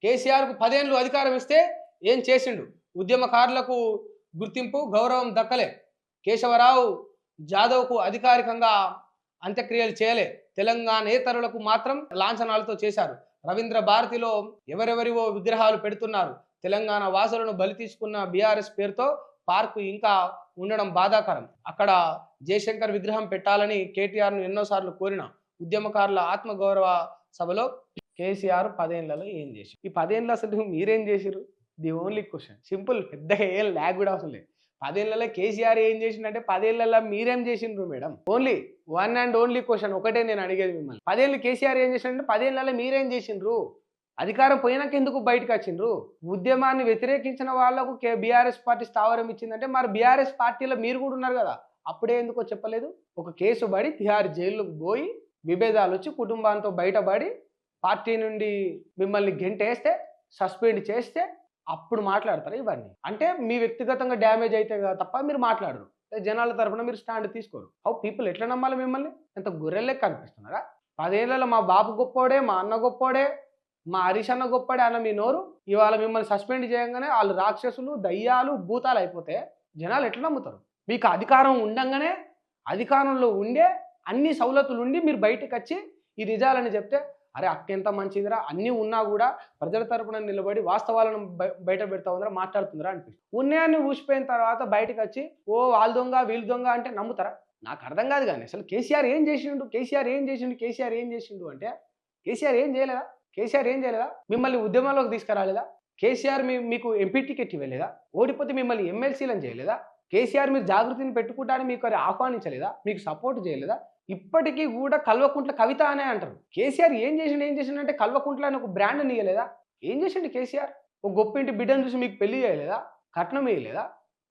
కేసీఆర్కు 10 ఏళ్ళు అధికారం ఇస్తే ఏం చేసిండు? ఉద్యమకారులకు గుర్తింపు గౌరవం దక్కలే. కేశవరావు జాదవ్కు అధికారికంగా అంత్యక్రియలు చేయలే. తెలంగాణేతరులకు మాత్రం లాంఛనాలతో చేశారు. రవీంద్ర భారతిలో ఎవరెవరివో విగ్రహాలు పెడుతున్నారు. తెలంగాణ వాసులను బలి తీసుకున్న బీఆర్ఎస్ పేరుతో పార్కు ఇంకా ఉండడం బాధాకరం. అక్కడ జయశంకర్ విగ్రహం పెట్టాలని కేటీఆర్ను ఎన్నోసార్లు కోరిన ఉద్యమకారుల ఆత్మగౌరవ సభలో కేసీఆర్ 10 ఏళ్లలో ఏం చేసి ఈ 10 ఏళ్ళు అసలు మీరేం చేసిరు? The only question. సింపుల్, పెద్దగా ఏం ల్యాగ్ కూడా అవసరం లేదు. 10 ఏళ్లలో కేసీఆర్ ఏం చేసిండంటే 10 ఏళ్లలో మీరేం చేసిండ్రు madam? Only one and only question ఒకటే నేను అడిగేది మిమ్మల్ని. 10 ఏళ్ళు కేసీఆర్ ఏం చేసిండంటే 10 ఏళ్లలో మీరేం చేసిండ్రు? అధికారం పోయినాక ఎందుకు బయటకు వచ్చిండ్రు? ఉద్యమాన్ని వ్యతిరేకించిన వాళ్లకు బీఆర్ఎస్ పార్టీ స్థావరం ఇచ్చిందంటే మరి బీఆర్ఎస్ పార్టీలో మీరు కూడా ఉన్నారు కదా, అప్పుడే ఎందుకో చెప్పలేదు? ఒక కేసు పడి తిహార్ జైలుకు పోయి విభేదాలు వచ్చి కుటుంబాంతో బయటపడి పార్టీ నుండి మిమ్మల్ని గెంటేస్తే సస్పెండ్ చేస్తే అప్పుడు మాట్లాడతారు ఇవన్నీ. అంటే మీ వ్యక్తిగతంగా డ్యామేజ్ అయితే కదా తప్ప మీరు మాట్లాడరు. జనాల తరఫున మీరు స్టాండ్ తీసుకోరు. హౌ పీపుల్ ఎట్లా నమ్మాలి మిమ్మల్ని? ఎంత గొర్రెలే కనిపిస్తున్నారా? 10 ఏళ్లలో మా బాబు గొప్పోడే, మా అన్న గొప్పోడే, మా హరీష్ అన్న గొప్పడే అన్న మీ నోరు ఇవాళ మిమ్మల్ని సస్పెండ్ చేయగానే వాళ్ళు రాక్షసులు, దయ్యాలు, భూతాలు అయిపోతే జనాలు ఎట్లా నమ్ముతారు? మీకు అధికారం ఉండంగానే అధికారంలో ఉండే అన్ని సౌలతులు ఉండి మీరు బయటకు వచ్చి ఈ నిజాలని చెప్తే అరే అక్క ఎంత మంచిదిరా, అన్నీ ఉన్నా కూడా ప్రజల తరపున నిలబడి వాస్తవాలను బయట పెడతా ఉందిరా, మాట్లాడుతుందిరా అనిపిస్తుంది. ఉన్నాయని ఊసిపోయిన తర్వాత బయటకు వచ్చి ఓ వాళ్ళ దొంగ వీళ్ళు దొంగ అంటే నమ్ముతారా? నాకు అర్థం కాదు. కానీ అసలు కేసీఆర్ ఏం చేసిండు? కేసీఆర్ ఏం చేసిండు? కేసీఆర్ ఏం చేసిండు అంటే కేసీఆర్ ఏం చేయలేదా? కేసీఆర్ ఏం చేయలేదా? మిమ్మల్ని ఉద్యమంలోకి తీసుకురాలేదా? కేసీఆర్ మీకు ఎంపీ టికెట్ ఇవ్వలేదా? ఓడిపోతే మిమ్మల్ని ఎమ్మెల్సీలను చేయలేదా? కేసీఆర్ మీరు జాగృతిని పెట్టుకుంటారని మీకు అది ఆహ్వానించలేదా? మీకు సపోర్ట్ చేయలేదా? ఇప్పటికీ కూడా కల్వకుంట్ల కవిత అనే అంటారు. కేసీఆర్ ఏం చేసిండంటే కల్వకుంట్ల అని ఒక బ్రాండ్ ఇయ్యలేదా? ఏం చేసిండు కేసీఆర్? ఒక గొప్పింటి బిడ్డను చూసి మీకు పెళ్లి చేయలేదా? కట్నం వేయలేదా?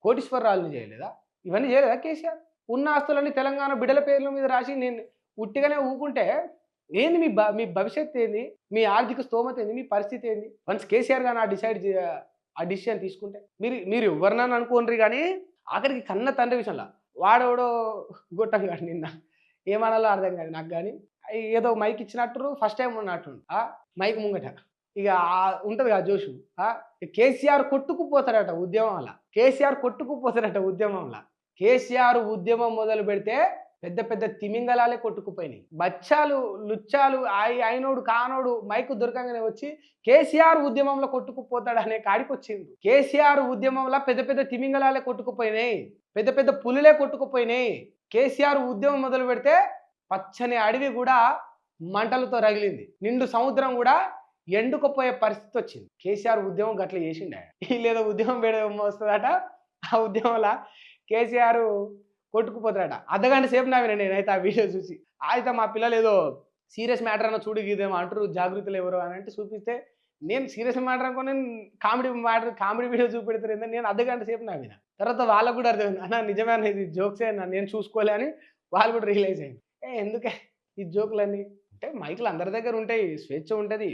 కోటీశ్వరరాలని చేయలేదా? ఇవన్నీ చేయలేదా కేసీఆర్? ఉన్న ఆస్తులన్నీ తెలంగాణ బిడ్డల పేర్ల మీద రాసి నేను ఉట్టిగానే ఊకుంటే ఏంది మీ భవిష్యత్తు ఏంది? మీ ఆర్థిక స్తోమత ఏంది? మీ పరిస్థితి ఏంది? వన్స్ కేసీఆర్ గారు ఆ డిసిషన్ తీసుకుంటే మీరు ఎవరినని అనుకోండి. కానీ ఆఖరికి కన్న తండ్రి విషయంలో వాడెవడో గొట్టం కాదు, నిన్న ఏమనాలో అర్థం కాదు నాకు. కానీ ఏదో మైక్ ఇచ్చినట్టు ఫస్ట్ టైం ఉన్నట్టు మైక్ ముంగట ఇక ఉంటుంది కదా జోషు. కేసీఆర్ కొట్టుకుపోతారట ఉద్యమంలో. కేసీఆర్ ఉద్యమం మొదలు పెడితే పెద్ద పెద్ద తిమింగలాలే కొట్టుకుపోయినాయి. బచ్చాలు లుచ్చాలు అయినోడు కానోడు మైకు దొరకంగానే వచ్చి కేసీఆర్ ఉద్యమంలో కొట్టుకుపోతాడు అనే కాడికి వచ్చింది. కేసీఆర్ ఉద్యమంలో పెద్ద పెద్ద తిమింగలాలే కొట్టుకుపోయినాయి, పెద్ద పెద్ద పులులే కొట్టుకుపోయినాయి. కేసీఆర్ ఉద్యమం మొదలు పెడితే పచ్చని అడవి కూడా మంటలతో రగిలింది, నిండు సముద్రం కూడా ఎండుకుపోయే పరిస్థితి వచ్చింది. కేసీఆర్ ఉద్యమం గట్ల చేసిండే. లేదో ఉద్యమం వస్తుందట, ఆ ఉద్యమంలో కేసీఆర్ కొట్టుకుపోతాడట. అర్ధగంట సేపు నవ్విన నేనైతే ఆ వీడియో చూసి. అయితే మా పిల్లలు ఏదో సీరియస్ మ్యాటర్ అన్న చూడు ఇదేమో అంటారు, జాగృతులు ఎవరు అని అంటే చూపిస్తే నేను సీరియస్ మ్యాటర్ అనుకుని కామెడీ వీడియో చూపెడతారు ఏంటంటే నేను అర్ధగంట సేపు నవ్విన. తర్వాత వాళ్ళకు కూడా అర్థమైంది, అన్న నిజమే అన్న ఇది జోక్సే అన్న, నేను చూసుకోలే అని వాళ్ళు కూడా రియలైజ్ అయింది. ఎందుకే ఈ జోకులన్నీ అంటే మైకులు అందరి దగ్గర ఉంటాయి, స్వేచ్ఛ ఉంటుంది,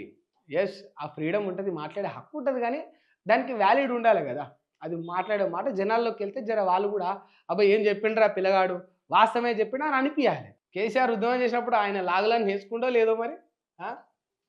ఎస్ ఆ ఫ్రీడమ్ ఉంటుంది, మాట్లాడే హక్కు ఉంటుంది. కానీ దానికి వ్యాలిడ్ ఉండాలి కదా. అది మాట్లాడే మాట జనాల్లోకి వెళ్తే జర వాళ్ళు కూడా అబ్బాయి ఏం చెప్పిండ్రా పిల్లగాడు, వాస్తవమే చెప్పిండు అని అనిపించాలి. కేసీఆర్ ఉద్యమం చేసినప్పుడు ఆయన లాగలని నేర్చుకుంటో లేదో మరి